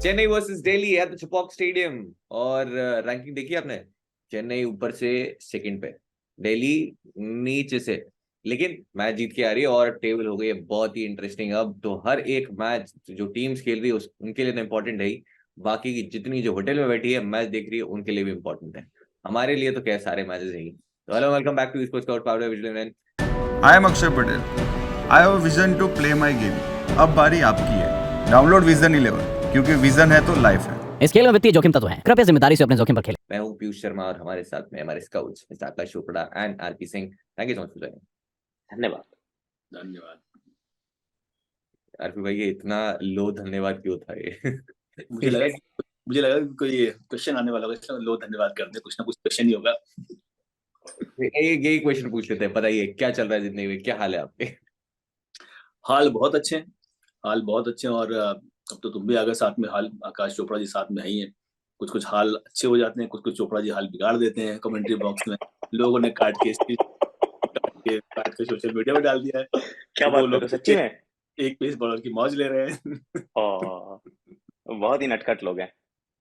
Chennai versus Delhi at the Chepauk stadium. और ranking देखी आपने? चेन्नई ऊपर से सेकंड पे, दिल्ली नीचे से, लेकिन मैच जीत के आ रही है और टेबल हो गई है बहुत ही इंटरेस्टिंग। अब तो हर एक मैच जो टीम्स खेल रही है उनके लिए तो इम्पोर्टेंट है ही, बाकी की जितनी जो होटल में बैठी है मैच देख रही है उनके लिए भी इम्पोर्टेंट है। हमारे लिए तो क्या सारे मैचेस है ही। तो hello, welcome back to sports scout powered visual. I am Akshay Patel. I have vision to play my game. अब बारी आपकी है। डाउनलोड विजन 11 क्योंकि विजन है तो लाइफ है। इस खेल में वित्तीय जोखिम तत्व है, कृपया जिम्मेदारी से अपने जोखिम पर खेलें। मैं हूं पीयूष शर्मा और हमारे साथ में हमारे scouts mister Akash Chopra and RP Singh. Thank you so much for joining. धन्यवाद। धन्यवाद। आरपी भाई, ये इतना लो धन्यवाद क्यों था ये? मुझे लगा कि कोई क्वेश्चन आने वाला होगा, इसलिए लो धन्यवाद कर दे। कुछ ना कुछ क्वेश्चन ही होगा। यही क्वेश्चन पूछ लेते हैं। बताइए क्या चल रहा है जिंदगी में, क्या हाल है आपके? हाल बहुत अच्छे हैं, हाल बहुत अच्छे हैं। और अब तो तुम भी आ गए साथ में। हाल आकाश चोपड़ा जी साथ में ही हैं। कुछ कुछ हाल अच्छे हो जाते हैं, कुछ कुछ चोपड़ा जी हाल बिगाड़ देते हैं कमेंट्री बॉक्स में। लोगों ने काट के सोशल मीडिया में डाल दिया है। क्या वो बात कर लोग रहे हो, सच्ची में? एक पेस बॉलर की मौज ले रहे हैं। बहुत ही नटखट लोग हैं।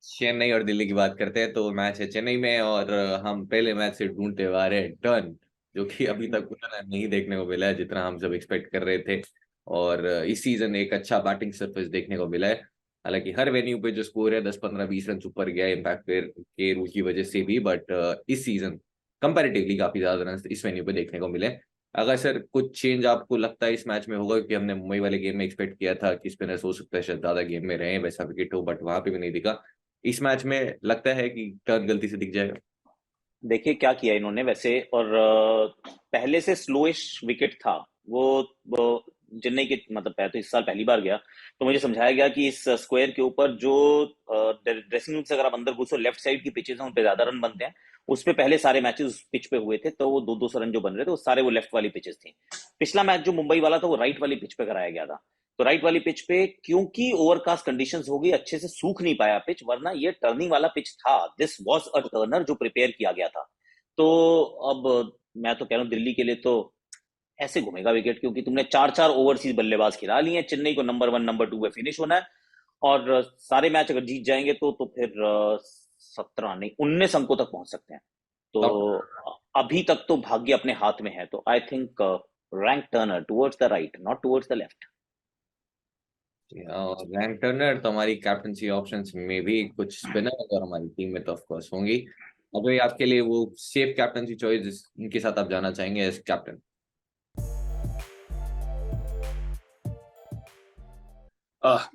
चेन्नई और दिल्ली की बात करते हैं तो मैच है चेन्नई में, और हम पहले मैच से ढूंढते हुए आ रहे हैं टर्न, जो कि अभी तक उतना नहीं देखने को मिला है जितना हम सब एक्सपेक्ट कर रहे थे। और इस सीजन एक अच्छा बैटिंग सरफेस देखने को मिला है। हालांकि हर वेन्यू पे जो स्कोर है 10-15-20 रन ऊपर गया है इम्पैक्ट के रूल की वजह से भी, बट इस सीजन कंपैरेटिवली काफी ज्यादा रन इस वेन्यू पे देखने को मिले। अगर सर कुछ चेंज आपको लगता है इस मैच में होगा, क्योंकि हमने मुंबई वाले गेम में एक्सपेक्ट किया था कि स्पिनर्स हो सकता है शायद ज्यादा गेम में रहे, वैसा विकेट हो, बट वहां पे भी नहीं दिखा। इस मैच में लगता है कि टर्न गलती से दिख जाएगा। देखिए क्या किया इन्होंने वैसे, और पहले से स्लोइश विकेट था वो चेन्नई के, मतलब मैं तो इस साल पहली बार गया तो मुझे समझाया गया कि इस स्क्वायर के ऊपर जो ड्रेसिंग रूम से अगर आप अंदर घुसो, लेफ्ट साइड की पिचेस हैं उन पे ज्यादा रन बनते हैं। उस पे पहले सारे मैचेस उस पिच पे हुए थे, तो वो 200 रन जो बन रहे थे वो सारे वो लेफ्ट वाली पिचेस थी। पिछला मैच जो मुंबई वाला था वो राइट वाली पिच पे कराया गया था। तो राइट वाली पिच पे क्योंकि ओवरकास्ट कंडीशंस हो गई, अच्छे से सूख नहीं पाया पिच, वरना ये टर्निंग वाला पिच था। दिस वाज अ टर्नर जो प्रिपेयर किया गया था। तो अब मैं तो कह रहा हूं दिल्ली के लिए तो ऐसे घूमेगा विकेट, क्योंकि तुमने चार चार ओवरसीज बल्लेबाज खिला लिए हैं। चेन्नई को नंबर 1 नंबर 2 पे फिनिश होना है, और सारे मैच अगर जीत जाएंगे तो फिर 17 नहीं 19 अंकों तक पहुंच सकते हैं। तो अभी तक तो भाग्य अपने हाथ में है। तो I think rank Turner towards the right, not towards the left. और रैंक टर्नर तो हमारी कैप्टनसी ऑप्शंस में भी कुछ स्पिनर और हमारी टीम में तो ऑफ कोर्स होंगी। अब ये आपके लिए वो सेफ कैप्टनसी चॉइस जिनके साथ आप जाना चाहेंगे एज कैप्टन?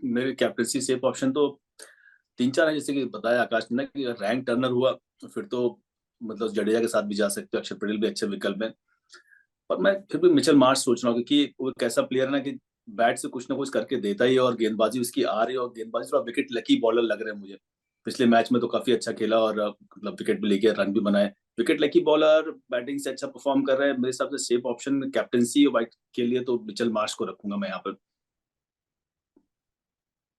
मेरे कैप्टनसी सेफ ऑप्शन तो 3-4 है। जैसे कि बताया आकाश ने ना कि अगर रैंक टर्नर हुआ तो फिर तो मतलब जडेजा के साथ भी जा सकते हो। अक्षर पटेल भी अच्छे विकल्प है। पर मैं फिर भी मिचेल मार्श सोच रहा हूँ, क्योंकि वो एक ऐसा प्लेयर है ना कि बैट से कुछ ना कुछ करके देता ही है, और गेंदबाजी उसकी आ रही है, और गेंदबाजी थोड़ा विकेट लकी बॉलर लग रहे हैं मुझे। पिछले मैच में तो काफी अच्छा खेला और मतलब विकेट भी लेके रन भी बनाए। विकेट लकी बॉलर, बैटिंग से अच्छा परफॉर्म कर रहे हैं। मेरे हिसाब से सेफ ऑप्शन कैप्टनसी वाइट के लिए तो मिचेल मार्श को रखूंगा मैं यहाँ पर।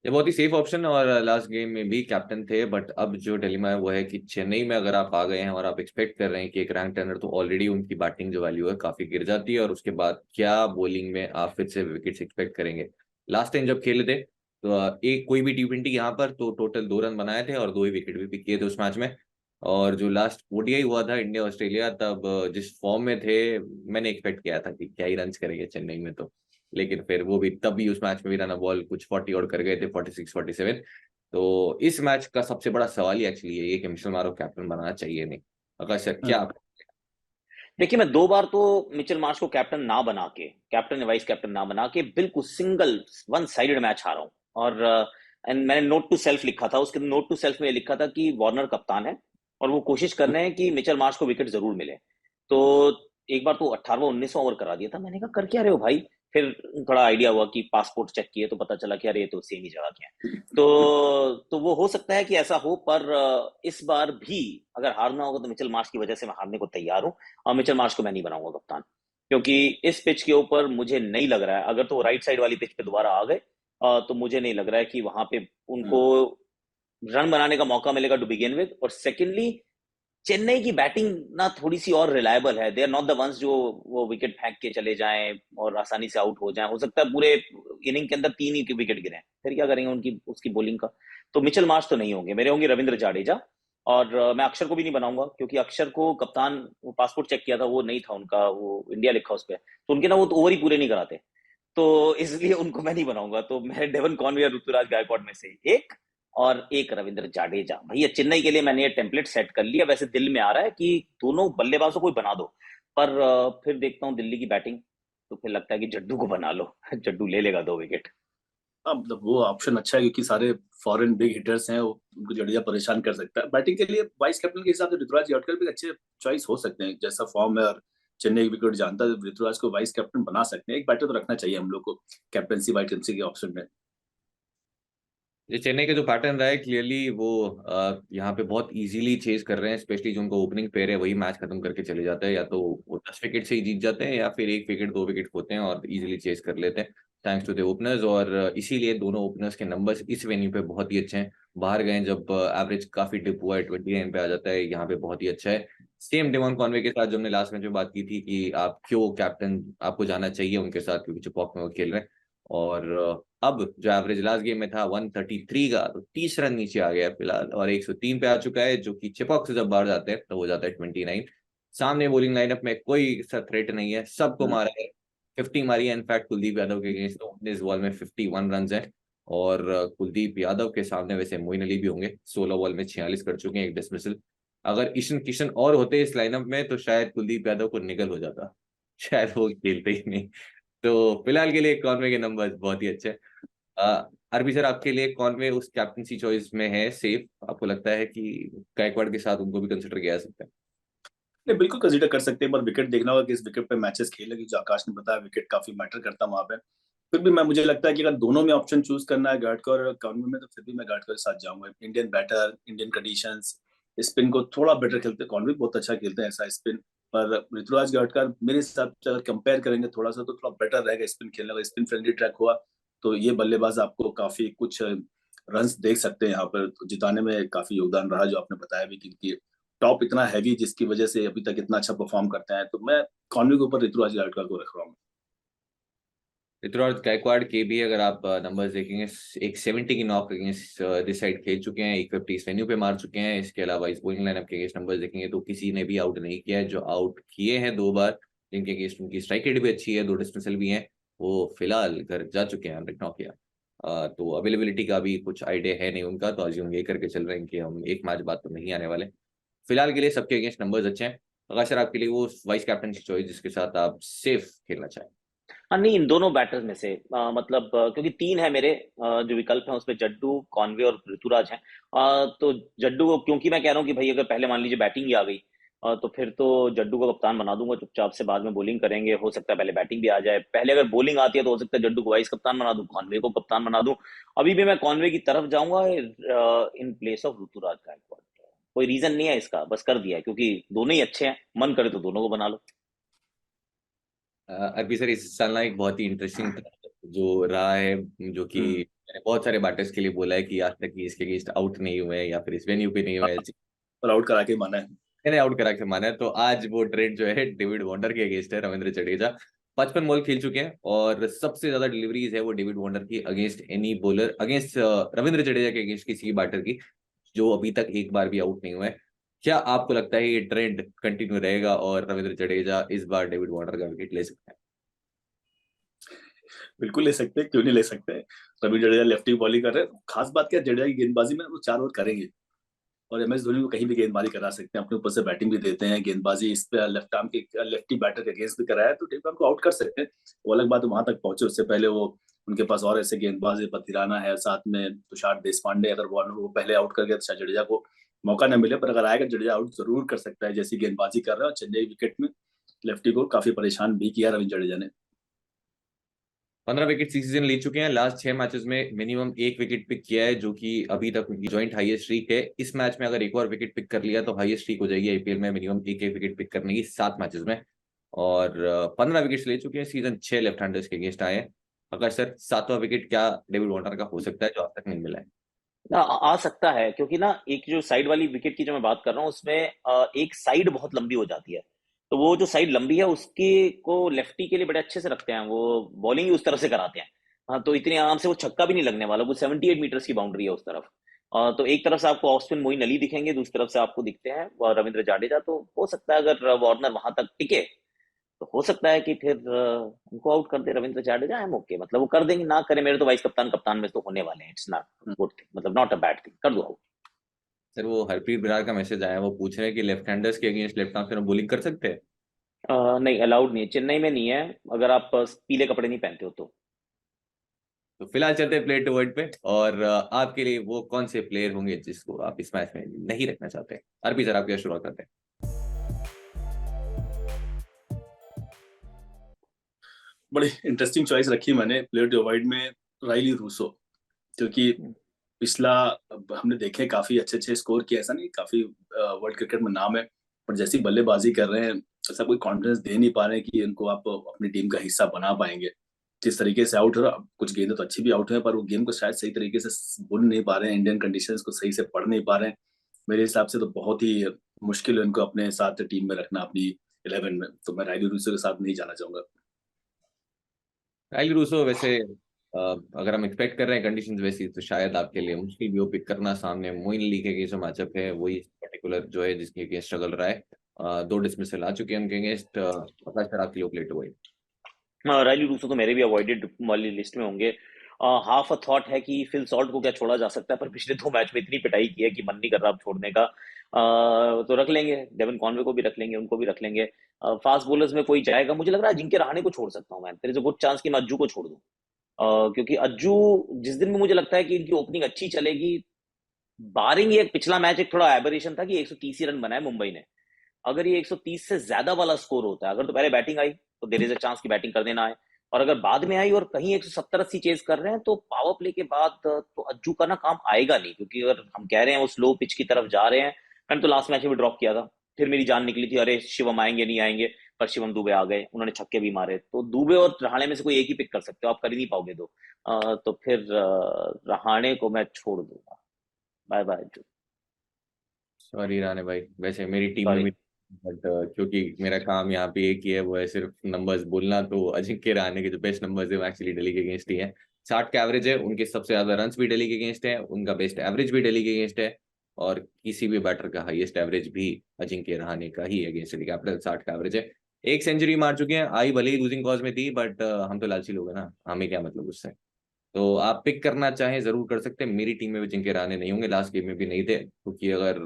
ये बहुत ही सेफ ऑप्शन, और लास्ट गेम में भी कैप्टन थे, बट अब जो डिलेमा है वो है कि चेन्नई में अगर आप आ गए हैं और आप एक्सपेक्ट कर रहे हैं कि एक रैंक टर्नर, तो ऑलरेडी उनकी बैटिंग जो वैल्यू है काफी गिर जाती है, और उसके बाद क्या बॉलिंग में आप फिर से विकेट्स एक्सपेक्ट करेंगे? लास्ट टाइम जब खेले थे तो एक कोई भी T20 यहाँ पर तो टोटल 2 रन बनाए थे और 2 ही विकेट भी पिक किए थे उस मैच में। और जो लास्ट ODI हुआ था इंडिया ऑस्ट्रेलिया, तब जिस फॉर्म में थे मैंने एक्सपेक्ट किया था कि क्या ही रन करेंगे चेन्नई में, तो लेकिन फिर वो भी तब भी उस मैच में भी रन बॉल कुछ 40 और कर गए थे, 46-47। तो इस मैच का सबसे बड़ा सवाल ही एक्चुअली ये कि मिशेल मार्श को कैप्टन बनाना चाहिए नहीं। अगर सर क्या देखिए, मैं 2 बार तो मिचेल मार्श को कैप्टन ना बना के, कैप्टन या वाइस कैप्टन ना बना के, बिल्कुल सिंगल वन साइडेड मैच हारा हूं। और एंड मैंने नोट टू सेल्फ लिखा था, उसके नोट टू सेल्फ में ये लिखा था कि वार्नर कप्तान है और वो कोशिश कर रहे हैं कि मिचेल मार्श को विकेट जरूर मिले। तो एक बार तो 18वां 19वां ओवर करा दिया था। मैंने कहा कर क्या रहे हो भाई? फिर थोड़ा आइडिया हुआ कि पासपोर्ट चेक किए तो पता चला कि अरे ये तो सेम ही जगह के हैं। तो वो हो सकता है कि ऐसा हो, पर इस बार भी अगर हारना होगा तो मिचेल मार्श की वजह से मैं हारने को तैयार हूं, और मिचेल मार्श को मैं नहीं बनाऊंगा कप्तान। क्योंकि इस पिच के ऊपर मुझे नहीं लग रहा है, अगर तो राइट साइड वाली पिच पे दोबारा आ गए तो मुझे नहीं लग रहा है कि वहां पे उनको रन बनाने का मौका मिलेगा टू बिगिन विद। और सेकेंडली चेन्नई की बैटिंग ना थोड़ी सी और रिलायबल है, they are not the ones जो वो विकेट फेंक के चले जाएं और आसानी से आउट हो जाएं। हो सकता है पूरे इनिंग के अंदर 3 ही विकेट गिरे, फिर क्या करेंगे उनकी उसकी बॉलिंग का। तो मिचेल मार्श तो नहीं होंगे, मेरे होंगे रविंद्र जाडेजा। और मैं अक्षर को भी नहीं बनाऊंगा, क्योंकि अक्षर को कप्तान, वो पासपोर्ट चेक किया था, वो नहीं था उनका, वो इंडिया लिखा उस पर, तो उनके ना वो तो ओवर ही पूरे नहीं कराते, तो इसलिए उनको मैं नहीं बनाऊंगा। तो मैं डेवन कॉनवे और ऋतुराज गायकवाड़ में से एक, और एक रविंद्र जाडेजा। भैया चेन्नई के लिए मैंने ये टेम्पलेट सेट कर लिया। वैसे दिल में आ रहा है कि दोनों बल्लेबाजों को ही बना दो, पर फिर देखता हूँ दिल्ली की बैटिंग, तो फिर लगता है कि जड्डू को बना लो। जड्डू ले लेगा 2 विकेट। हाँ, मतलब वो ऑप्शन अच्छा है क्योंकि सारे फॉरेन बिग हिटर्स हैं, वो उनको जडेजा परेशान कर सकता है। बैटिंग के लिए वाइस कैप्टन के हिसाब से ऋतुराज गायकवाड़ भी अच्छे चॉइस हो सकते हैं, जैसा फॉर्म है और चेन्नई की विकेट जानता है, ऋतुराज को वाइस कैप्टन बना सकते हैं। एक बैटर तो रखना चाहिए हम लोग को कैप्टनसी वाइस कैप्टनसी के ऑप्शन में। ये चेन्नई का जो पैटर्न रहा है क्लियरली वो यहाँ पे बहुत इजीली चेज कर रहे हैं, स्पेशली जो उनका ओपनिंग पेयर है वही मैच खत्म करके चले जाते हैं, या तो वो 10 विकेट से ही जीत जाते हैं या फिर 1 विकेट 2 विकेट होते हैं और इजीली चेज कर लेते हैं थैंक्स टू द ओपनर्स। और इसीलिए दोनों ओपनर्स के नंबर्स इस वेन्यू पे बहुत ही अच्छे हैं। बाहर गए जब एवरेज काफी डिप हुआ है 29 पे आ जाता है, यहाँ पे बहुत ही अच्छा है। सेम डेवन कॉनवे के साथ जो हमने लास्ट मैच में बात की थी कि आप क्यों कैप्टन आपको जाना चाहिए उनके साथ, क्योंकि चिपॉक में वो खेल रहे हैं। और अब जो एवरेज लास्ट गेम में था 133 का, तो 30 रन नीचे आ गया है फिलहाल और 103 पे आ चुका है, जो कि चिपॉक से जब बाहर जाते हैं तो हो जाता है 29। सामने बॉलिंग लाइनअप में कोई सा थ्रेट नहीं है, सबको मारा है, 50 मारी है इनफैक्ट कुलदीप यादव के अगेंस्ट, तो इस बॉल में 51 रन है। और कुलदीप यादव के सामने वैसे मोइन अली भी होंगे, 16 बॉल में 46 कर चुके हैं, एक डिसमिसल। अगर ईशन किशन और होते इस लाइनअप में तो शायद कुलदीप यादव को निकल हो जाता, शायद वो खेलते ही नहीं। तो फिलहाल के लिए कॉनवे के नंबर बहुत ही अच्छे हैं। अरबी सर, आपके लिए कॉनवे उस कैप्टनसी चॉइस में है सेफ? आपको लगता है कि गायकवाड़ के साथ उनको भी कंसिडर किया जा सकता है? नहीं, बिल्कुल कंसीडर कर सकते हैं, पर विकेट देखना होगा कि इस विकेट पे मैचेस खेलेगी। जो आकाश ने बताया विकेट काफी मैटर करता है वहां पे। फिर भी मुझे लगता है कि अगर दोनों में ऑप्शन चूज करना है गायकवाड़ और कॉनवे में, तो फिर भी मैं गायकवाड़ के साथ जाऊंगा। Indian batter, Indian conditions, spin को थोड़ा बेटर खेलते हैं। कॉनवे बहुत अच्छा खेलते हैं ऐसा स्पिन, पर ऋतुराज गायकवाड़ मेरे हिसाब से अगर कंपेयर करेंगे थोड़ा सा, तो थोड़ा बेटर रहेगा स्पिन खेलने का। स्पिन फ्रेंडली ट्रैक हुआ तो ये बल्लेबाज आपको काफी कुछ रन्स देख सकते हैं यहाँ पर। तो जिताने में काफी योगदान रहा, जो आपने बताया भी कि टॉप इतना हैवी, जिसकी वजह से अभी तक इतना अच्छा परफॉर्म करते हैं। तो मैं कॉनवे के ऊपर ऋतुराज गायकवाड़ को रख रहा हूँ। ऋतुराज गायकवाड़ के भी अगर आप नंबर्स देखेंगे, एक 70 की नॉक अगेंस्ट दिस साइड खेल चुके हैं, 150 इस वेन्यू पे मार चुके हैं। इसके अलावा इस बॉलिंग लाइनअप के अगेंस्ट नंबर्स देखेंगे तो किसी ने भी आउट नहीं किया है। जो आउट किए हैं 2 बार, जिनके अगेंस्ट उनकी स्ट्राइक रेट भी अच्छी है, 2 डिस्मिसल भी हैं, वो फिलहाल घर जा चुके हैं, हमने नॉक किया। तो अवेलेबिलिटी का भी कुछ आइडिया है नहीं उनका, तो आज हम ये करके चल रहे हैं कि हम एक मैच बाद तो नहीं आने वाले। फिलहाल के लिए सबके अगेंस्ट नंबर्स अच्छे हैं। अगर सर आपके लिए वो वाइस कैप्टन की चॉइस जिसके साथ आप सेफ खेलना चाहें? हाँ नहीं, इन दोनों बैटर्स में से मतलब क्योंकि 3 है मेरे जो विकल्प हैं, उसमें जड्डू, कॉनवे और ऋतुराज हैं। तो जड्डू को क्योंकि मैं कह रहा हूँ कि भाई अगर पहले मान लीजिए बैटिंग ही आ गई, तो फिर तो जड्डू को कप्तान बना दूंगा चुपचाप से, बाद में बॉलिंग करेंगे, हो सकता है पहले बैटिंग भी आ जाए। पहले अगर बॉलिंग आती है तो हो सकता है जड्डू को वाइस कप्तान बना दूं, कॉनवे को कप्तान बना दूं। अभी भी मैं कॉनवे की तरफ जाऊंगा in place of Ruturaj Gaikwad. कोई रीजन नहीं है इसका, बस कर दिया है क्योंकि दोनों ही अच्छे हैं, मन करे तो दोनों को बना लो। अरबी सर, इस साल ना एक बहुत ही इंटरेस्टिंग जो रहा है, जो कि मैंने बहुत सारे बैटर्स के लिए बोला है कि आज तक कि इसके अगेंस्ट आउट नहीं हुए हैं या फिर इस वेन्यू पे नहीं हुए हैं, और आउट करा के माना है। मैंने आउट करा के माना है। तो आज वो ट्रेंड जो है डेविड वार्नर के अगेंस्ट है। रविंद्र जडेजा 55 बॉल खेल चुके हैं और सबसे ज्यादा डिलीवरीज है वो डेविड वार्नर की against any bowler, against Ravindra Jadeja के अगेंस्ट किसी बैटर की, जो अभी तक एक बार भी आउट नहीं हुआ है। क्या आपको लगता है ये ट्रेंड कंटिन्यू रहेगा और रविंद्र जडेजा इस बार डेविड वार्नर का विकेट ले सकता है? बिल्कुल ले सकते हैं, क्यों नहीं ले सकते हैं। रवि जडेजा लेफ्टी बॉलिंग कर रहे हैं। खास बात क्या है, जडेजा की गेंदबाजी में वो 4 ओवर करेंगे, और एम एस धोनी को कहीं भी गेंदबाजी करा सकते हैं। अपने ऊपर से बैटिंग भी देते हैं, गेंदबाजी इस पे लेफ्ट आर्म के लेफ्टी बैटर के अगेंस्ट भी कराया, तो डेविड को आउट कर सकते हैं। वो अलग बात है, वहां तक पहुंचे उससे पहले वो उनके पास और ऐसे गेंदबाज है, पथिराना है, साथ में तुषार देशपांडे। अगर वार्नर को पहले आउट कर गया तो शायद जडेजा को मौका न मिले, पर अगर आएगा जडेजा आउट जरूर कर सकता है, जैसी गेंदबाजी कर रहा है। और चेन्नई विकेट में लेफ्टी को काफी परेशान भी किया रविंद्र जडेजा ने। 15 विकेट सीजन ले चुके हैं। लास्ट 6 मैचेस में मिनिमम 1 विकेट पिक किया है, जो कि अभी तक उनकी जॉइंट हाईएस्ट स्ट्रीक है। इस मैच में अगर एक और विकेट पिक कर लिया तो हाईएस्ट स्ट्रीक हो जाएगी आईपीएल में मिनिमम एक विकेट पिक करने की 7 मैचेस में। और 15 विकेट ले चुके हैं। सीजन 6 लेफ्ट हैंडर्स के अगेंस्ट आए हैं। अगर सर 7वां विकेट क्या डेविड वार्नर का हो सकता है जो आज तक नहीं मिला है? आ सकता है, क्योंकि ना एक जो साइड वाली विकेट की जो मैं बात कर रहा हूँ उसमें एक साइड बहुत लंबी हो जाती है। तो वो जो साइड लंबी है उसके को लेफ्टी के लिए बड़े अच्छे से रखते हैं, वो बॉलिंग ही उस तरफ से कराते हैं। हाँ, तो इतनी आराम से वो छक्का भी नहीं लगने वाला, वो 78 मीटर्स की बाउंड्री है उस तरफ। तो एक तरफ से आपको ऑफ स्पिन मोइन अली दिखेंगे, दूसरी तरफ से आपको दिखते हैं रविंद्र जाडेजा। तो हो सकता है अगर वार्नर वहां तक टिके तो हो सकता है कि फिर उनको आउट कर दे Ravindra Jadeja. I am okay, मतलब वो कर देंगे, ना करे मेरे तो वाइस कप्तान कप्तान में तो होने वाले हैं। इट्स नॉट गुड थिंग, मतलब नॉट अ बैड थिंग, कर दो आउट। सर वो हरप्रीत बराड़ का मैसेज आया है, वो पूछ रहे हैं कि लेफ्ट हैंडर्स के against left arm spinner bowling कर सकते हैं। नहीं, अलाउड नहीं है, चेन्नई में नहीं है, अगर आप पीले कपड़े नहीं पहनते हो तो। तो फिलहाल चलते हैं प्ले टू वर्ड पे, और आपके लिए वो कौन से प्लेयर होंगे जिसको आप इस मैच में नहीं रखना चाहते? अरबी सर आपकी शुरुआत करते हैं। बड़ी इंटरेस्टिंग चॉइस रखी मैंने प्लेयर टू अवॉइड में, राइली रूसो। क्योंकि पिछला हमने देखे काफी अच्छे अच्छे स्कोर किए, ऐसा नहीं, काफी वर्ल्ड क्रिकेट में नाम है, पर जैसी बल्लेबाजी कर रहे हैं ऐसा कोई कॉन्फिडेंस दे नहीं पा रहे हैं कि इनको आप अपनी टीम का हिस्सा बना पाएंगे। जिस तरीके से आउट हो, कुछ गेंदें तो अच्छी भी आउट हुए पर वो गेम को शायद सही तरीके से बुन नहीं पा रहे हैं, इंडियन कंडीशंस को सही से पढ़ नहीं पा रहे हैं। मेरे हिसाब से तो बहुत ही मुश्किल है इनको अपने साथ टीम में रखना, अपनी 11 में। तो मैं राइली रूसो के साथ नहीं जाना चाहूंगा। राइली रूसो वैसे अगर हम एक्सपेक्ट कर रहे हैं कंडीशंस वैसी, तो शायद आपके लिए मुश्किल भी हो पिक करना। सामने मोइन अली के जो मैचअप है वही पर्टिकुलर जो है जिसके अगेंस्ट स्ट्रगल रहा है। 2 डिसमिसल आ चुके हैं उनके अगेंस्ट। पता है आपके लिए play to word. Rilee Rossouw तो मेरे भी अवॉइडेड वाली लिस्ट में होंगे। हाफ अ थॉट है कि फिल सॉल्ट को क्या छोड़ा जा सकता है, पर पिछले 2 मैच में इतनी पिटाई की है कि मन नहीं कर रहा अब छोड़ने का। तो रख लेंगे, डेविन कॉनवे को भी रख लेंगे, उनको भी रख लेंगे। फास्ट बॉलर्स में कोई जाएगा, मुझे लग रहा है अजिंक्य रहाणे को छोड़ सकता हूँ मैं। There is a good chance कि मैं अज्जू को छोड़ दूं। क्योंकि अज्जू जिस दिन में मुझे लगता है कि इनकी ओपनिंग अच्छी चलेगी, बारिंग ये पिछला मैच एक थोड़ा एबरेशन था कि 130 ही रन बनाए मुंबई ने। अगर ये 130 से ज्यादा वाला स्कोर होता है, अगर तो पहले बैटिंग आई तो देयर इज अ चांस की बैटिंग कर देना है। और अगर बाद में आई और कहीं 170-80 चेज कर रहे हैं तो पावर प्ले के बाद तो अज्जू का ना काम आएगा नहीं। क्योंकि अगर हम कह रहे हैं वो स्लो पिच की तरफ जा रहे हैं, मैंने तो लास्ट मैच में भी ड्रॉप किया था, फिर मेरी जान निकली थी अरे शिवम आएंगे नहीं आएंगे, पर शिवम दुबे आ गए, उन्होंने छक्के भी मारे। तो दुबे और रहाणे में से कोई एक ही पिक कर सकते हो, आप कर ही नहीं पाओगे दो। तो फिर रहाणे को मैं छोड़ दूंगा। Bye bye Ajju. Sorry Rane भाई, वैसे मेरी टीम में सॉरी। भी, बट क्योंकि मेरा काम यहाँ पे एक ही है, वो है सिर्फ नंबर्स बोलना। तो अजिंक्य रहाणे के जो बेस्ट नंबर्स है वो एक्चुअली दिल्ली के अगेंस्ट ही है। 60 का एवरेज है, उनके सबसे ज्यादा रन्स भी दिल्ली के अगेंस्ट है, उनका बेस्ट एवरेज भी दिल्ली के अगेंस्ट है। और किसी भी बैटर का हाईएस्ट एवरेज भी अजिंक्य रहाणे का ही अगेंस्ट दिल्ली कैपिटल। 60 का एवरेज है, एक सेंचुरी मार चुके हैं। आई भले ही लूजिंग कॉज में थी, बट हम तो लालची लोग हैं ना, हमें क्या मतलब उससे। तो आप पिक करना चाहें जरूर कर सकते हैं। मेरी टीम में भी जिनके रहाणे नहीं होंगे, लास्ट गेम में भी नहीं थे। क्योंकि अगर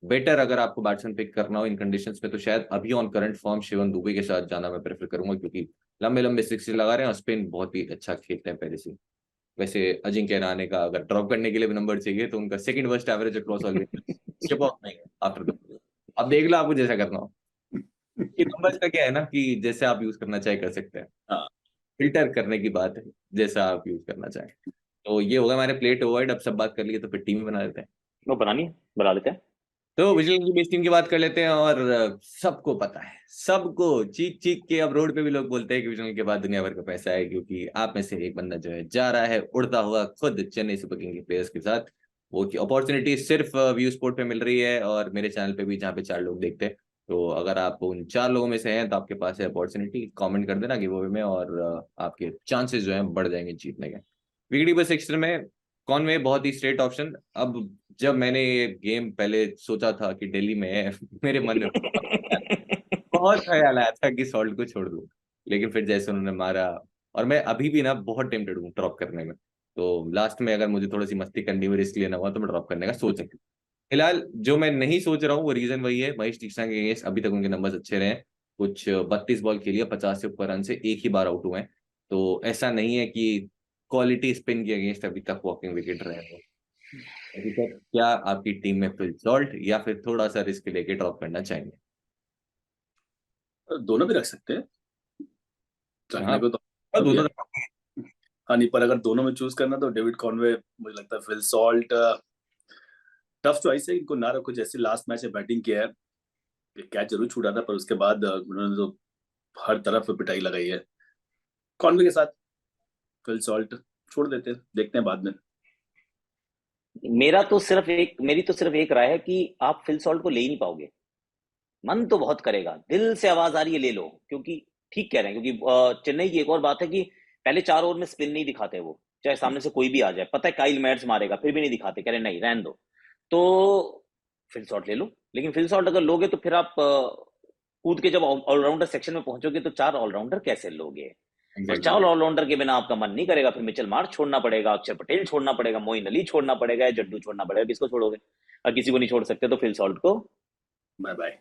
बेटर अगर आपको बैट्समैन पिक करना हो इन कंडीशंस में, तो शायद अभी on current form Shivam Dubey के साथ जाना मैं प्रेफर करूंगा। क्योंकि लंबे लंबे सिक्स लगा रहे हैं और स्पिन बहुत ही अच्छा खेलते हैं पहले से। वैसे अजिंक्य रहाणे का अगर ड्रॉप करने के लिए भी नंबर चाहिए तो उनका second worst average across all skip of नहीं है आफ्टर द। अब देख लो आपको जैसा करना हो। ये नंबर्स का क्या है ना कि जैसे आप यूज करना चाहे कर सकते हैं। हाँ, फिल्टर करने की बात है, जैसा आप यूज करना चाहें। तो ये होगा हमारे प्लेट ओवर्ड। अब सब बात कर लिए तो फिर टीम बना लेते हैं। वो बनानी है, बना लेते हैं। तो विजिलेंस की बेस टीम की बात कर लेते हैं। और सबको पता है, सबको चीख चीख के अब रोड पे भी लोग बोलते हैं कि विजिलेंस के बाद दुनिया भर का पैसा है। क्योंकि आप में से एक बंदा जो है जा रहा है उड़ता हुआ खुद चेन्नई सुपर किंग के प्लेयर्स के साथ। वो की अपॉर्चुनिटी सिर्फ व्यू स्पोर्ट पे मिल रही है और मेरे चैनल पे भी, जहाँ पे 4 लोग देखते हैं। तो अगर आप उन 4 लोगों में से हैं तो आपके पास है अपॉर्चुनिटी, कमेंट कर देना गिव अवे में, और आपके चांसेस जो हैं बढ़ जाएंगे जीतने के। वीकली बस एक्स्ट्रा में कॉनवे बहुत ही स्ट्रेट ऑप्शन। अब जब मैंने ये गेम पहले सोचा था कि दिल्ली में है, मेरे मन में बहुत ख्याल आया था कि सॉल्ट को छोड़ दूं। लेकिन फिर जैसे उन्होंने मारा, और मैं अभी भी ना बहुत टेम्प्टेड हूँ ड्रॉप करने में। तो लास्ट में अगर मुझे थोड़ी सी मस्ती करनी हुई, रिस्क लेना हुआ, तो मैं ड्रॉप करने का सोच रहा हूँ। फिलहाल जो मैं नहीं सोच रहा हूँ वो रीजन वही है, महेश तीक्ष्णा के अगेंस्ट अभी तक उनके नंबर्स अच्छे रहे हैं। कुछ 32 बॉल खेली है, 50 से ऊपर रन से एक ही बार आउट हुए हैं। तो ऐसा नहीं है कि क्वालिटी स्पिन के अगेंस्ट अभी तक वॉकिंग विकेट रहे हैं। अभी तक क्या आपकी टीम में फिल सॉल्ट या फिर थोड़ा सा रिस्क लेके ड्रॉप करना चाहेंगे? दोनों भी रख सकते हैं, हाँ, रखने को तो भी दोनों। है। हाँ नहीं, पर अगर दोनों में चूज करना तो डेविड कॉनवे, मुझे लगता है फिल सॉल्ट टफ चॉइस है, इनको ना रखो। जैसे लास्ट मैच में बैटिंग किया है, कैच जरूर छूटा था पर उसके बाद उन्होंने तो हर तरफ पिटाई लगाई है। कॉनवे के साथ फिल सॉल्ट छोड़ देते हैं, देखते हैं बाद में। मेरी तो सिर्फ एक राय है कि आप फिल सॉल्ट को ले ही नहीं पाओगे। मन तो बहुत करेगा, दिल से आवाज आ रही है ले लो, क्योंकि ठीक कह रहे हैं, क्योंकि चेन्नई की एक और बात है कि पहले 4 ओवर में स्पिन नहीं दिखाते वो, चाहे सामने से कोई भी आ जाए, पता है काइल मैट्स मारेगा, फिर भी नहीं दिखाते, कह रहे नहीं रहने दो। तो फिल शॉट ले लो, लेकिन फिल शॉट अगर लोगे तो फिर आप कूद के जब ऑलराउंडर सेक्शन में पहुंचोगे तो 4 ऑलराउंडर कैसे लोगे? और एग्जैक्टली। 4 ऑलराउंडर के बिना आपका मन नहीं करेगा, फिर मिचेल मार्श छोड़ना पड़ेगा, अक्षर पटेल छोड़ना पड़ेगा, मोइन अली छोड़ना पड़ेगा, या जड्डू छोड़ना पड़ेगा, किसको छोड़ोगे? और किसी को नहीं छोड़ सकते तो फिल सॉल्ट को बाय बाय।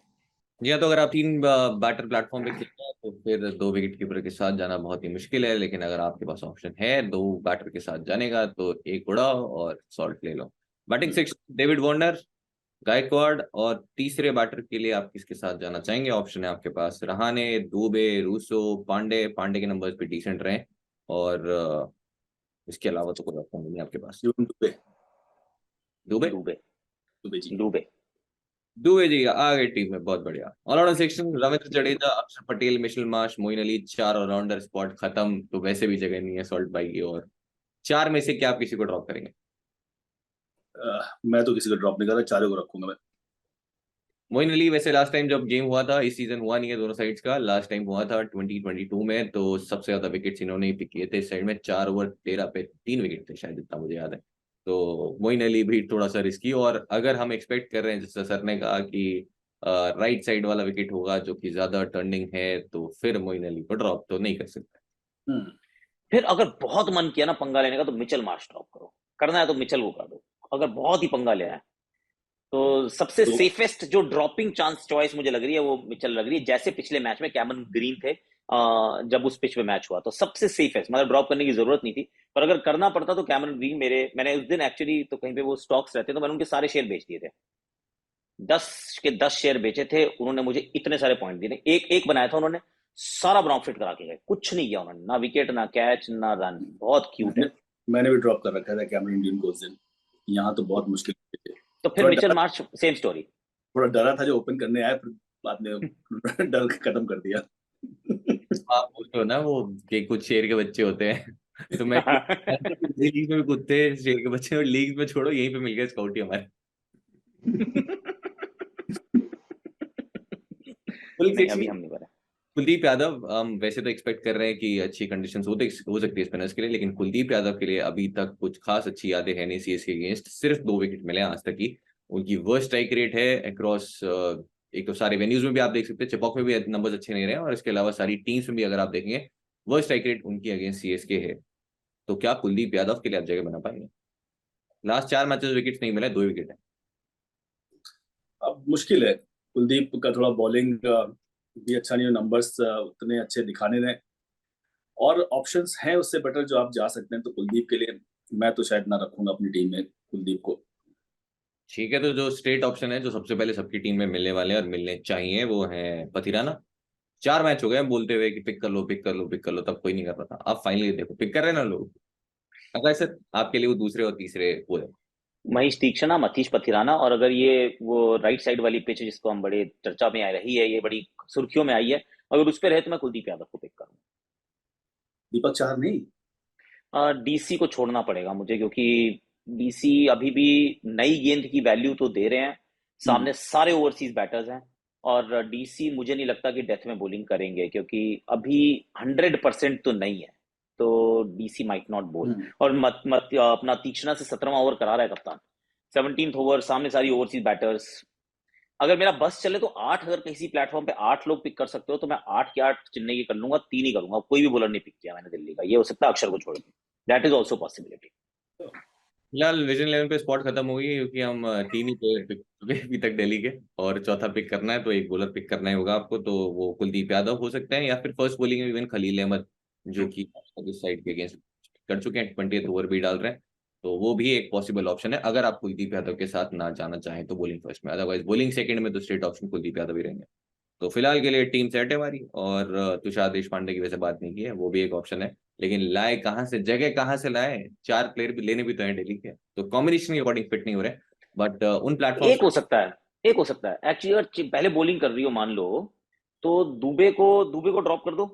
जी हाँ, तो अगर आप 3 बैटर प्लेटफॉर्म पे खेलते हैं तो फिर 2 विकेट कीपर के साथ जाना बहुत ही मुश्किल है, लेकिन अगर आपके पास ऑप्शन है 2 बैटर के साथ जाने का तो एक उड़ाओ और सॉल्ट ले लो। Batting section David Warner, Gaikwad, और तीसरे बैटर के लिए आप किसके साथ जाना चाहेंगे? ऑप्शन है आपके पास रहाणे, दुबे, रूसो, पांडे। पांडे के नंबर्स भी डिसेंट रहे, और इसके अलावा तो कोई ऑप्शन नहीं है आपके पास। शिवम दुबे। दुबे। डूबे। दुबे जी। डूबे। दुबे जी आ गए टीम में, बहुत बढ़िया। Allrounder section Ravindra Jadeja, Axar Patel, Mitchell Marsh, Moeen Ali. 4 allrounder spot खत्म, तो वैसे भी जगह नहीं है सॉल्ट भाई की। और 4 में से क्या आप किसी को ड्रॉप करेंगे? मैं तो किसी को ड्रॉप नहीं कर रहा, चारों को रखूंगा मैं। मोइन अली वैसे लास्ट टाइम जब गेम हुआ था, इस सीजन हुआ नहीं है दोनों साइड्स का, लास्ट टाइम हुआ था 2022 में, तो सबसे ज्यादा विकेट्स इन्होंने ही पिक किए थे इस साइड में। 4 ओवर 13 पे 3 विकेट थे शायद, जितना मुझे याद है। तो मोइन अली भी थोड़ा सा रिस्की, और अगर हम एक्सपेक्ट कर रहे हैं जैसे सर ने कहा कि राइट साइड वाला विकेट होगा जो कि ज्यादा टर्निंग है, तो फिर मोइन अली को ड्रॉप तो नहीं कर सकते। हम्म। फिर अगर बहुत मन किया ना पंगा लेने का तो मिचेल मार्श ड्रॉप करो, करना है तो मिचेल को कर दो, अगर बहुत ही पंगा लिया है तो। सबसे तो सेफेस्ट जो ड्रॉपिंग चांस चॉइस मुझे लग रही है वो मिचेल लग रही है, जैसे पिछले मैच में कैमरन ग्रीन थे जब उस पिच पे मैच हुआ, तो सबसे सेफेस्ट, मतलब ड्रॉप करने की जरूरत नहीं थी। पर अगर करना पड़ता तो कैमरन ग्रीन, मैंने उस दिन एक्चुअली तो कहीं पे वो स्टॉक्स रहते तो मैंने उनके सारे शेयर बेच दिए थे, 10 के 10 शेयर बेचे थे, उन्होंने मुझे इतने सारे पॉइंट दिए। एक एक बनाया था उन्होंने, सारा प्रॉफिट करा के गए, कुछ नहीं किया उन्होंने, ना विकेट ना कैच ना रन, बहुत क्यूट मैंने है। मैंने भी ड्रॉप कर रखा था कैमरन ग्रीन को उस दिन। यहाँ तो बहुत मुश्किल थे। तो फिर थोड़ा मिचेल डरा मार्च सेम स्टोरी। थोड़ा डरा था जो ओपन करने आया, फिर बाद में डर के खत्म कर दिया। आप बोलते हो ना वो कि कुछ शेर के बच्चे होते हैं तो मैं लीग में भी कुत्ते शेर के बच्चे, और लीग में छोड़ो, यहीं पे मिल गए स्काउट ही हमारे। नहीं अभी हम नहीं बना। कुलदीप यादव, हम वैसे तो एक्सपेक्ट कर रहे हैं कि अच्छी कंडीशंस हो सकती है स्पिनर्स के लिए, लेकिन कुलदीप यादव के लिए अभी तक कुछ खास अच्छी यादें हैं नहीं सीएसके के अगेंस्ट। सिर्फ 2 विकेट मिले हैं आज तक ही। उनकी वर्स्ट स्ट्राइक रेट है अक्रॉस, एक तो सारे वेन्यूज में भी आप देख सकते हैं, चिपॉक में भी नंबर्स अच्छे नहीं रहे हैं, और इसके अलावा सारी टीम्स में भी अगर आप देखेंगे वर्स्ट स्ट्राइक रेट उनकी अगेंस्ट सीएसके है। तो क्या कुलदीप यादव के लिए आप जगह बना पाएंगे? लास्ट 4 मैचेस विकेट नहीं मिले, 2 विकेट है। अब मुश्किल है, कुलदीप का थोड़ा बॉलिंग भी अच्छा नहीं है, नंबर्स उतने अच्छे दिखाने ने, और ऑप्शंस हैं उससे बेटर जो आप जा सकते हैं, तो कुलदीप के लिए मैं तो शायद ना रखूंगा अपनी टीम में कुलदीप को। ठीक है, तो जो स्ट्रेट ऑप्शन है जो सबसे पहले सबकी टीम में मिलने वाले हैं और मिलने चाहिए वो है पथिराना। 4 मैच हो गए हम बोलते हुए कि पिक कर लो पिक कर लो पिक कर लो, तब कोई नहीं कर रहा था। अब फाइनली देखो पिक कर रहे हैं ना लोग। अगर सर आपके लिए वो दूसरे और तीसरे वो है। महेश तीक्षणा, मतीश पथिराना, और अगर ये वो राइट साइड वाली पिच जिसको हम बड़े चर्चा में आ रही है, ये बड़ी सुर्खियों में आई है, अगर उस पर रहे तो मैं कुलदीप यादव को पिक करूंगा। दीपक चाहर नहीं। डीसी को छोड़ना पड़ेगा मुझे, क्योंकि डीसी अभी भी नई गेंद की वैल्यू तो दे रहे हैं, हम्म। सामने सारे ओवरसीज बैटर्स हैं, और डीसी मुझे नहीं लगता कि डेथ में बॉलिंग करेंगे, क्योंकि अभी 100% तो नहीं है, तो डीसी माइट नॉट बोल। हम्म। और मत मत अपना तीक्ष्णा से 17वां ओवर करा रहा है कप्तान, 17th ओवर, सामने सारी ओवरसीज बैटर्स। अगर मेरा बस चले तो 8, अगर किसी प्लेटफॉर्म पे 8 लोग पिक कर सकते हो तो मैं 8 के 8 चेन्नई के कर लूंगा, 3 ही करूंगा, कोई भी बॉलर नहीं पिक किया मैंने दिल्ली का, ये हो सकता है अक्षर को छोड़ के, दैट इज ऑल्सो पॉसिबिलिटी। फिलहाल विजन 11 पे स्पॉट खत्म हो गई है, क्योंकि हम 3 ही प्लेयर पिक चुके अभी तक दिल्ली के, और चौथा पिक करना है तो एक बॉलर पिक करना ही होगा आपको। तो वो कुलदीप यादव हो सकते हैं, या फिर फर्स्ट बॉलिंग में इवन खलील अहमद, जो कि इस साइड के अगेंस्ट कर चुके हैं, 20th ओवर भी डाल रहे हैं। तो वो भी एक पॉसिबल ऑप्शन है अगर आप कुलदीप यादव के साथ ना जाना चाहें तो बॉलिंग फर्स्ट में। अदरवाइज बॉलिंग सेकंड में तो स्ट्रेट ऑप्शन कुलदीप यादव ही रहेंगे। तो फिलहाल के लिए टीम सेट है हमारी, और तुषार देशपांडे की वैसे बात नहीं की है, वो भी एक ऑप्शन है, लेकिन लाए कहाँ से, जगह कहाँ से लाए? 4 प्लेयर भी लेने भी तो हैं दिल्ली के, तो कॉम्बिनेशन के अकॉर्डिंग फिट नहीं हो रहे। बट उन प्लेटफॉर्म एक हो सकता है, एक हो सकता है एक्चुअली, अगर पहले बॉलिंग कर रही हो मान लो, तो दुबे को ड्रॉप कर दो,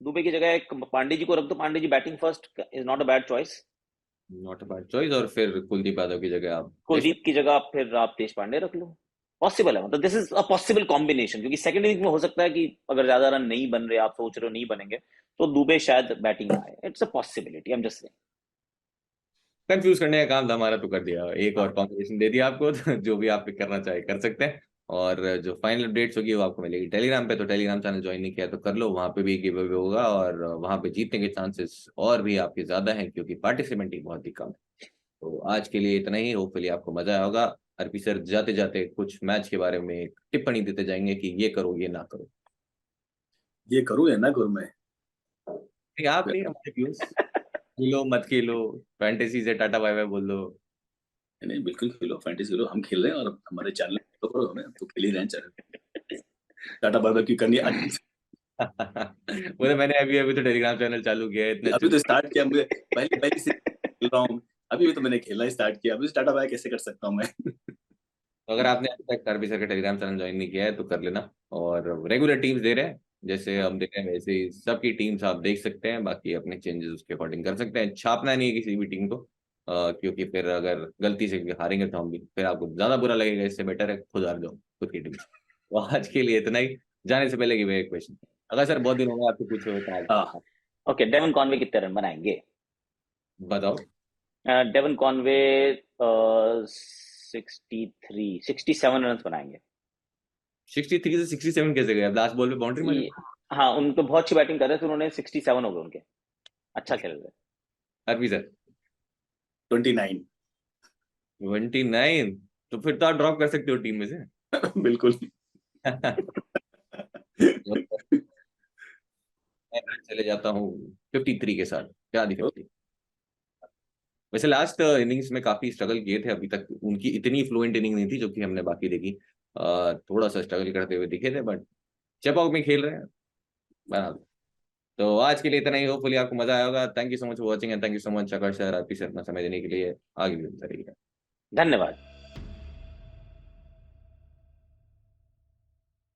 दुबे की जगह एक पांडे जी को रख दो, Pandey ji batting first is not a bad choice. Not a bad choice. और फिर कुलदीप यादव की जगह आप कुलदीप की जगह फिर आप देश पांडे रख लो, पॉसिबल है, मतलब this is a possible combination, क्योंकि सेकंड इनिंग में हो सकता है कि अगर ज्यादा रन नहीं बन रहे, आप सोच रहे हो नहीं बनेंगे, तो दुबे शायद बैटिंग में आए। It's a possibility, I am just saying. Confuse करने का काम था हमारा, तो कर दिया, एक हाँ, और कॉम्बिनेशन दे दिया आपको। तो जो भी आप करना चाहे कर सकते हैं। और जो फाइनल अपडेट्स होगी वो आपको मिलेगी टेलीग्राम पे, तो टेलीग्राम चैनल ज्वाइन नहीं किया तो कर लो, वहां पे भी गिव अवे होगा और वहां पे जीतने के चांसेस और भी आपके ज्यादा हैं, क्योंकि पार्टिसिपेंट ही बहुत ही कम है। तो आज के लिए इतना ही, होपफुली आपको मजा आया होगा। अर्पी सर जाते जाते कुछ मैच के बारे में एक टिप्पणी देते जाएंगे कि ये करो ये ना करो। ये करूँ या ना करूँ मैं? नहीं, आप नहीं, हमारे व्यूज। खेलो मत खेलो, फैंटेसी से टाटा बाय बाय बोल दो। नहीं, बिल्कुल खेलो, फैंटेसी खेलो, हम खेल रहे हैं और हमारे चैनल फॉलो करो हमें, तो खेल ही रहे हैं चैनल। टाटा बाय बाय की करनी है। वो तो मैंने अभी अभी तो टेलीग्राम चैनल चालू किया है, इतने अभी अच्छे। तो स्टार्ट किया, मुझे पहली पहली से खेल रहा हूँ, अभी भी तो मैंने खेलना स्टार्ट किया, अभी टाटा बाय कैसे कर सकता हूँ मैं? तो अगर आपने अभी तक आरबी सर का टेलीग्राम चैनल ज्वाइन नहीं किया है तो कर लेना। और रेगुलर टीम्स दे रहे हैं, जैसे हम दे रहे हैं वैसे ही सबकी टीम्स आप देख सकते हैं, बाकी अपने चेंजेस उसके अकॉर्डिंग कर सकते हैं। छापना नहीं है किसी भी टीम को, क्योंकि फिर अगर गलती से हारेंगे तो हम भी, फिर आपको ज्यादा बुरा लगेगा, इससे बेटर है खुद हार जाओ खुद की टीम। तो आज के लिए इतना ही। जाने से पहले कि एक क्वेश्चन, अगर सर बहुत दिन हो गए आपसे पूछे हुए तो हाँ, आज ओके, डेवन कॉनवे कितने रन बनाएंगे? बताओ। डेवन कॉनवे 67 रन बनाएंगे। 63 से 67 कैसे गए? लास्ट बॉल पे बाउंड्री मारी? हाँ, उनको बहुत अच्छी बैटिंग कर रहे थे उन्होंने, 67 हो गए उनके, अच्छा खेल रहे। R B sir 29। 29? तो फिर तो आप ड्रॉप कर सकते हो टीम में से। बिल्कुल। मैं चले जाता हूँ 53 के साथ, क्या दी 50। वैसे लास्ट इनिंग्स में काफी स्ट्रगल किए थे, अभी तक उनकी इतनी फ्लुएंट इनिंग नहीं थी जो कि हमने बाकी देखी। थोड़ा सा स्ट्रगल करते हुए दिखे थे, बट चेपॉक में खेल रहे हैं, बना दो। तो आज के लिए इतना ही, होपफुली आपको मजा आया होगा। Thank you so much for watching and thank you so much Akash sir, आपकी सर अपना समय देने के लिए। आगे भी मिलता रहेगा। धन्यवाद।